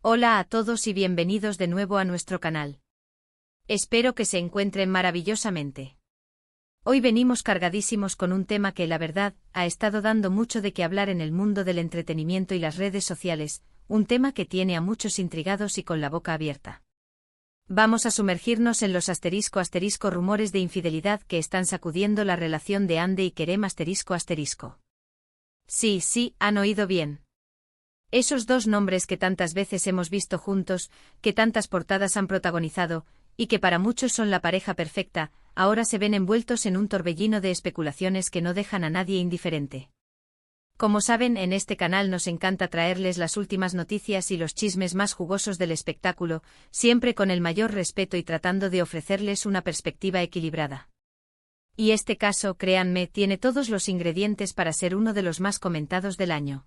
Hola a todos y bienvenidos de nuevo a nuestro canal. Espero que se encuentren maravillosamente. Hoy venimos cargadísimos con un tema que, la verdad, ha estado dando mucho de qué hablar en el mundo del entretenimiento y las redes sociales, un tema que tiene a muchos intrigados y con la boca abierta. Vamos a sumergirnos en los *** rumores de infidelidad que están sacudiendo la relación de Ande y Kerem ***. Sí, han oído bien. Esos dos nombres que tantas veces hemos visto juntos, que tantas portadas han protagonizado, y que para muchos son la pareja perfecta, ahora se ven envueltos en un torbellino de especulaciones que no dejan a nadie indiferente. Como saben, en este canal nos encanta traerles las últimas noticias y los chismes más jugosos del espectáculo, siempre con el mayor respeto y tratando de ofrecerles una perspectiva equilibrada. Y este caso, créanme, tiene todos los ingredientes para ser uno de los más comentados del año.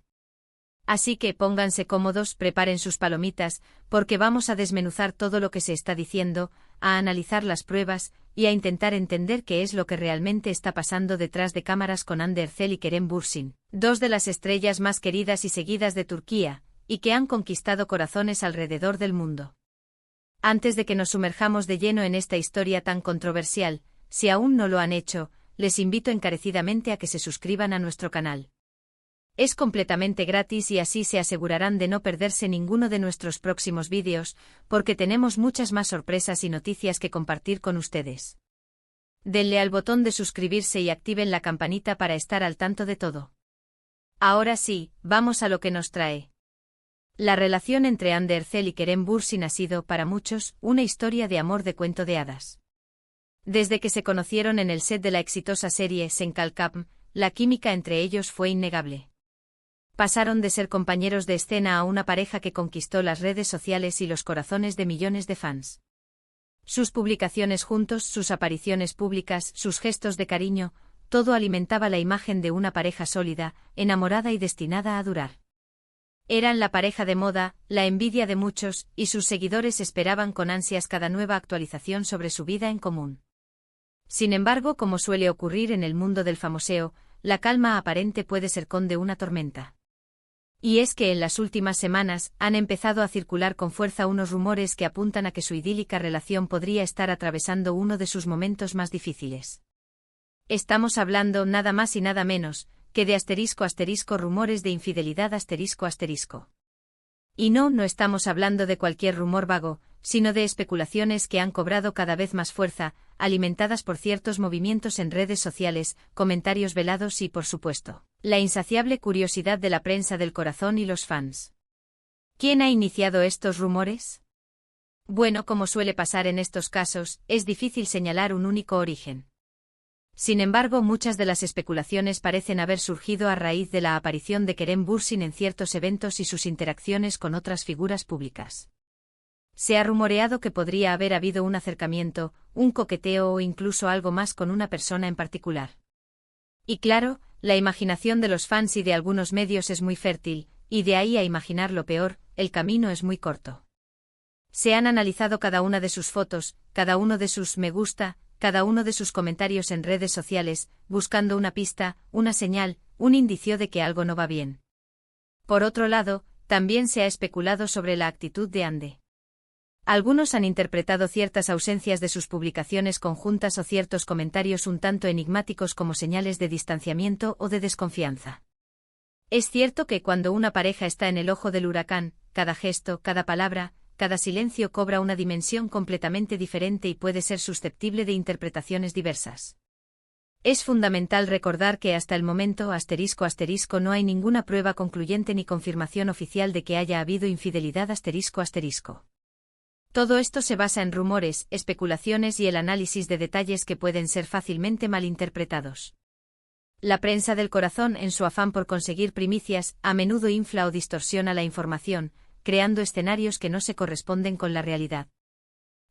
Así que pónganse cómodos, preparen sus palomitas, porque vamos a desmenuzar todo lo que se está diciendo, a analizar las pruebas, y a intentar entender qué es lo que realmente está pasando detrás de cámaras con Hande Erçel y Kerem Bürsin, dos de las estrellas más queridas y seguidas de Turquía, y que han conquistado corazones alrededor del mundo. Antes de que nos sumerjamos de lleno en esta historia tan controversial, si aún no lo han hecho, les invito encarecidamente a que se suscriban a nuestro canal. Es completamente gratis y así se asegurarán de no perderse ninguno de nuestros próximos vídeos, porque tenemos muchas más sorpresas y noticias que compartir con ustedes. Denle al botón de suscribirse y activen la campanita para estar al tanto de todo. Ahora sí, vamos a lo que nos trae. La relación entre Hande Erçel y Kerem Bürsin ha sido, para muchos, una historia de amor de cuento de hadas. Desde que se conocieron en el set de la exitosa serie Sen Kalkam, la química entre ellos fue innegable. Pasaron de ser compañeros de escena a una pareja que conquistó las redes sociales y los corazones de millones de fans. Sus publicaciones juntos, sus apariciones públicas, sus gestos de cariño, todo alimentaba la imagen de una pareja sólida, enamorada y destinada a durar. Eran la pareja de moda, la envidia de muchos, y sus seguidores esperaban con ansias cada nueva actualización sobre su vida en común. Sin embargo, como suele ocurrir en el mundo del famoseo, la calma aparente puede ser conde una tormenta. Y es que en las últimas semanas han empezado a circular con fuerza unos rumores que apuntan a que su idílica relación podría estar atravesando uno de sus momentos más difíciles. Estamos hablando nada más y nada menos que de ** rumores de infidelidad ***. Y no estamos hablando de cualquier rumor vago, sino de especulaciones que han cobrado cada vez más fuerza, alimentadas por ciertos movimientos en redes sociales, comentarios velados y, por supuesto, la insaciable curiosidad de la prensa del corazón y los fans. ¿Quién ha iniciado estos rumores? Bueno, como suele pasar en estos casos, es difícil señalar un único origen. Sin embargo, muchas de las especulaciones parecen haber surgido a raíz de la aparición de Kerem Bürsin en ciertos eventos y sus interacciones con otras figuras públicas. Se ha rumoreado que podría haber habido un acercamiento, un coqueteo o incluso algo más con una persona en particular. Y claro, la imaginación de los fans y de algunos medios es muy fértil, y de ahí a imaginar lo peor, el camino es muy corto. Se han analizado cada una de sus fotos, cada uno de sus me gusta, cada uno de sus comentarios en redes sociales, buscando una pista, una señal, un indicio de que algo no va bien. Por otro lado, también se ha especulado sobre la actitud de Hande. Algunos han interpretado ciertas ausencias de sus publicaciones conjuntas o ciertos comentarios un tanto enigmáticos como señales de distanciamiento o de desconfianza. Es cierto que cuando una pareja está en el ojo del huracán, cada gesto, cada palabra, cada silencio cobra una dimensión completamente diferente y puede ser susceptible de interpretaciones diversas. Es fundamental recordar que hasta el momento *** no hay ninguna prueba concluyente ni confirmación oficial de que haya habido infidelidad ***. Todo esto se basa en rumores, especulaciones y el análisis de detalles que pueden ser fácilmente malinterpretados. La prensa del corazón, en su afán por conseguir primicias, a menudo infla o distorsiona la información, creando escenarios que no se corresponden con la realidad.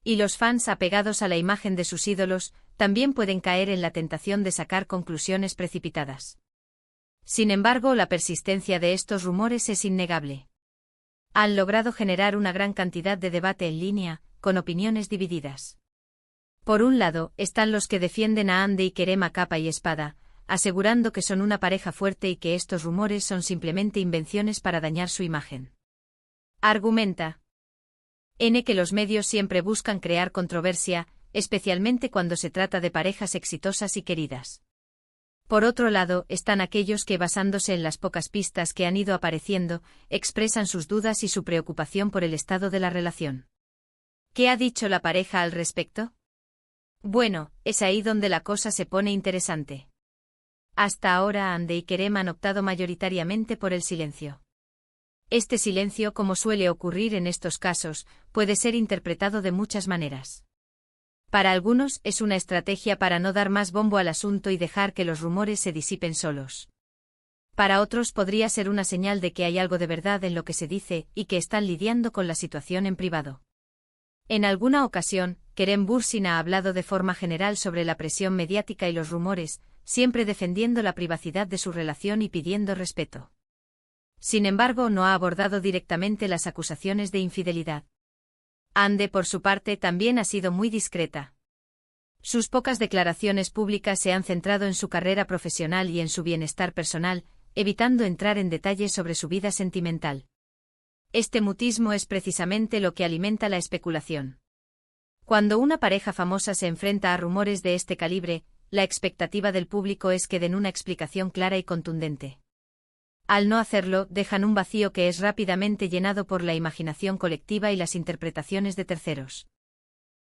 Y los fans apegados a la imagen de sus ídolos, también pueden caer en la tentación de sacar conclusiones precipitadas. Sin embargo, la persistencia de estos rumores es innegable. Han logrado generar una gran cantidad de debate en línea, con opiniones divididas. Por un lado, están los que defienden a Hande y Kerem a capa y espada, asegurando que son una pareja fuerte y que estos rumores son simplemente invenciones para dañar su imagen. Argumenta que los medios siempre buscan crear controversia, especialmente cuando se trata de parejas exitosas y queridas. Por otro lado, están aquellos que, basándose en las pocas pistas que han ido apareciendo, expresan sus dudas y su preocupación por el estado de la relación. ¿Qué ha dicho la pareja al respecto? Bueno, es ahí donde la cosa se pone interesante. Hasta ahora Hande y Kerem han optado mayoritariamente por el silencio. Este silencio, como suele ocurrir en estos casos, puede ser interpretado de muchas maneras. Para algunos es una estrategia para no dar más bombo al asunto y dejar que los rumores se disipen solos. Para otros podría ser una señal de que hay algo de verdad en lo que se dice y que están lidiando con la situación en privado. En alguna ocasión, Kerem Bürsin ha hablado de forma general sobre la presión mediática y los rumores, siempre defendiendo la privacidad de su relación y pidiendo respeto. Sin embargo, no ha abordado directamente las acusaciones de infidelidad. Hande, por su parte, también ha sido muy discreta. Sus pocas declaraciones públicas se han centrado en su carrera profesional y en su bienestar personal, evitando entrar en detalles sobre su vida sentimental. Este mutismo es precisamente lo que alimenta la especulación. Cuando una pareja famosa se enfrenta a rumores de este calibre, la expectativa del público es que den una explicación clara y contundente. Al no hacerlo, dejan un vacío que es rápidamente llenado por la imaginación colectiva y las interpretaciones de terceros.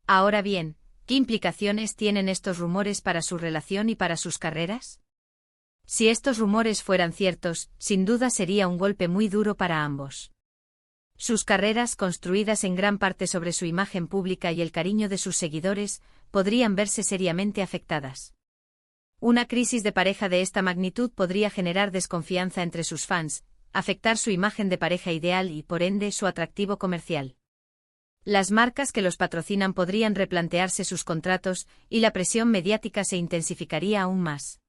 Ahora bien, ¿qué implicaciones tienen estos rumores para su relación y para sus carreras? Si estos rumores fueran ciertos, sin duda sería un golpe muy duro para ambos. Sus carreras, construidas en gran parte sobre su imagen pública y el cariño de sus seguidores, podrían verse seriamente afectadas. Una crisis de pareja de esta magnitud podría generar desconfianza entre sus fans, afectar su imagen de pareja ideal y, por ende, su atractivo comercial. Las marcas que los patrocinan podrían replantearse sus contratos y la presión mediática se intensificaría aún más.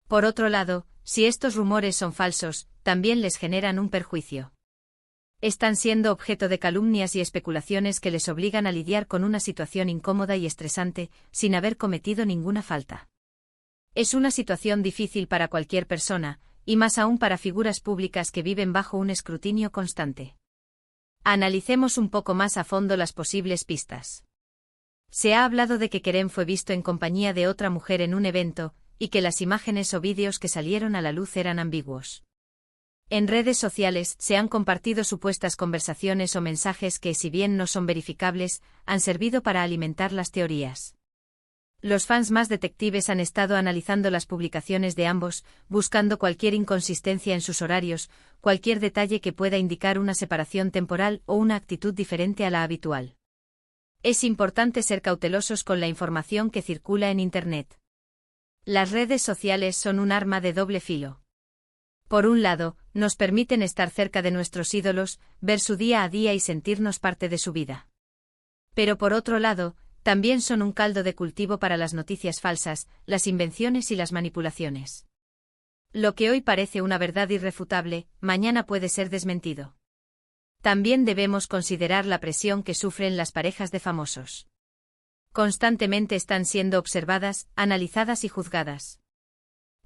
Por otro lado, si estos rumores son falsos, también les generan un perjuicio. Están siendo objeto de calumnias y especulaciones que les obligan a lidiar con una situación incómoda y estresante, sin haber cometido ninguna falta. Es una situación difícil para cualquier persona, y más aún para figuras públicas que viven bajo un escrutinio constante. Analicemos un poco más a fondo las posibles pistas. Se ha hablado de que Kerem fue visto en compañía de otra mujer en un evento, y que las imágenes o vídeos que salieron a la luz eran ambiguos. En redes sociales se han compartido supuestas conversaciones o mensajes que, si bien no son verificables, han servido para alimentar las teorías. Los fans más detectives han estado analizando las publicaciones de ambos, buscando cualquier inconsistencia en sus horarios, cualquier detalle que pueda indicar una separación temporal o una actitud diferente a la habitual. Es importante ser cautelosos con la información que circula en Internet. Las redes sociales son un arma de doble filo. Por un lado, nos permiten estar cerca de nuestros ídolos, ver su día a día y sentirnos parte de su vida. Pero por otro lado, también son un caldo de cultivo para las noticias falsas, las invenciones y las manipulaciones. Lo que hoy parece una verdad irrefutable, mañana puede ser desmentido. También debemos considerar la presión que sufren las parejas de famosos. Constantemente están siendo observadas, analizadas y juzgadas.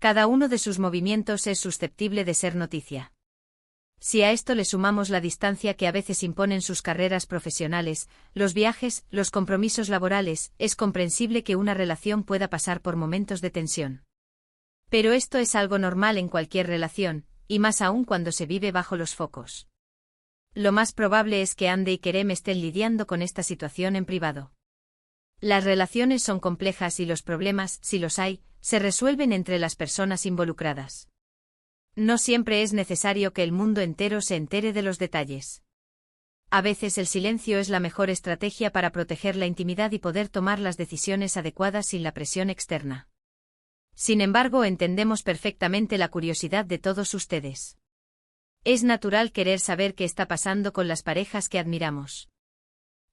Cada uno de sus movimientos es susceptible de ser noticia. Si a esto le sumamos la distancia que a veces imponen sus carreras profesionales, los viajes, los compromisos laborales, es comprensible que una relación pueda pasar por momentos de tensión. Pero esto es algo normal en cualquier relación, y más aún cuando se vive bajo los focos. Lo más probable es que Hande y Kerem estén lidiando con esta situación en privado. Las relaciones son complejas y los problemas, si los hay, se resuelven entre las personas involucradas. No siempre es necesario que el mundo entero se entere de los detalles. A veces el silencio es la mejor estrategia para proteger la intimidad y poder tomar las decisiones adecuadas sin la presión externa. Sin embargo, entendemos perfectamente la curiosidad de todos ustedes. Es natural querer saber qué está pasando con las parejas que admiramos.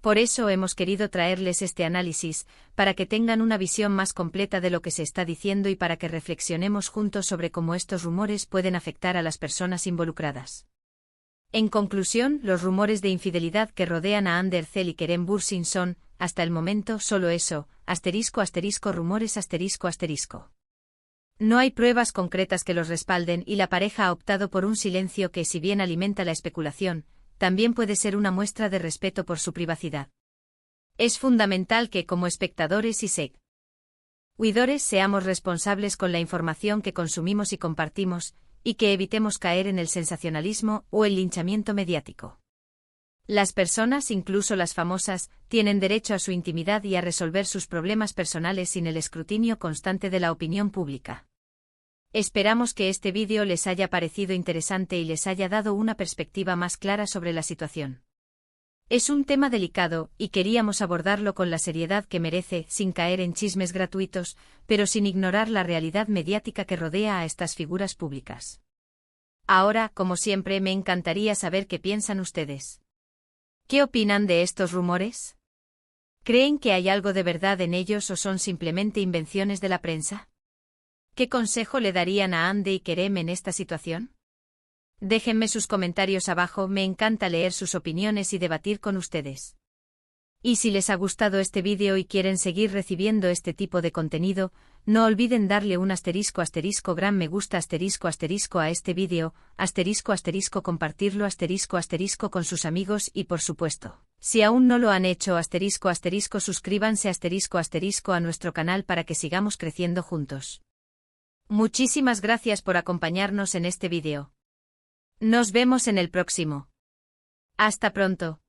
Por eso hemos querido traerles este análisis, para que tengan una visión más completa de lo que se está diciendo y para que reflexionemos juntos sobre cómo estos rumores pueden afectar a las personas involucradas. En conclusión, los rumores de infidelidad que rodean a Hande Erçel y Kerem Bürsin son, hasta el momento, solo eso, *** rumores ***. No hay pruebas concretas que los respalden y la pareja ha optado por un silencio que, si bien alimenta la especulación, también puede ser una muestra de respeto por su privacidad. Es fundamental que, como espectadores y seguidores, seamos responsables con la información que consumimos y compartimos, y que evitemos caer en el sensacionalismo o el linchamiento mediático. Las personas, incluso las famosas, tienen derecho a su intimidad y a resolver sus problemas personales sin el escrutinio constante de la opinión pública. Esperamos que este vídeo les haya parecido interesante y les haya dado una perspectiva más clara sobre la situación. Es un tema delicado, y queríamos abordarlo con la seriedad que merece, sin caer en chismes gratuitos, pero sin ignorar la realidad mediática que rodea a estas figuras públicas. Ahora, como siempre, me encantaría saber qué piensan ustedes. ¿Qué opinan de estos rumores? ¿Creen que hay algo de verdad en ellos o son simplemente invenciones de la prensa? ¿Qué consejo le darían a Hande y Kerem en esta situación? Déjenme sus comentarios abajo, me encanta leer sus opiniones y debatir con ustedes. Y si les ha gustado este vídeo y quieren seguir recibiendo este tipo de contenido, no olviden darle un gran me gusta a este vídeo, compartirlo con sus amigos y por supuesto, si aún no lo han hecho suscríbanse a nuestro canal para que sigamos creciendo juntos. Muchísimas gracias por acompañarnos en este vídeo. Nos vemos en el próximo. Hasta pronto.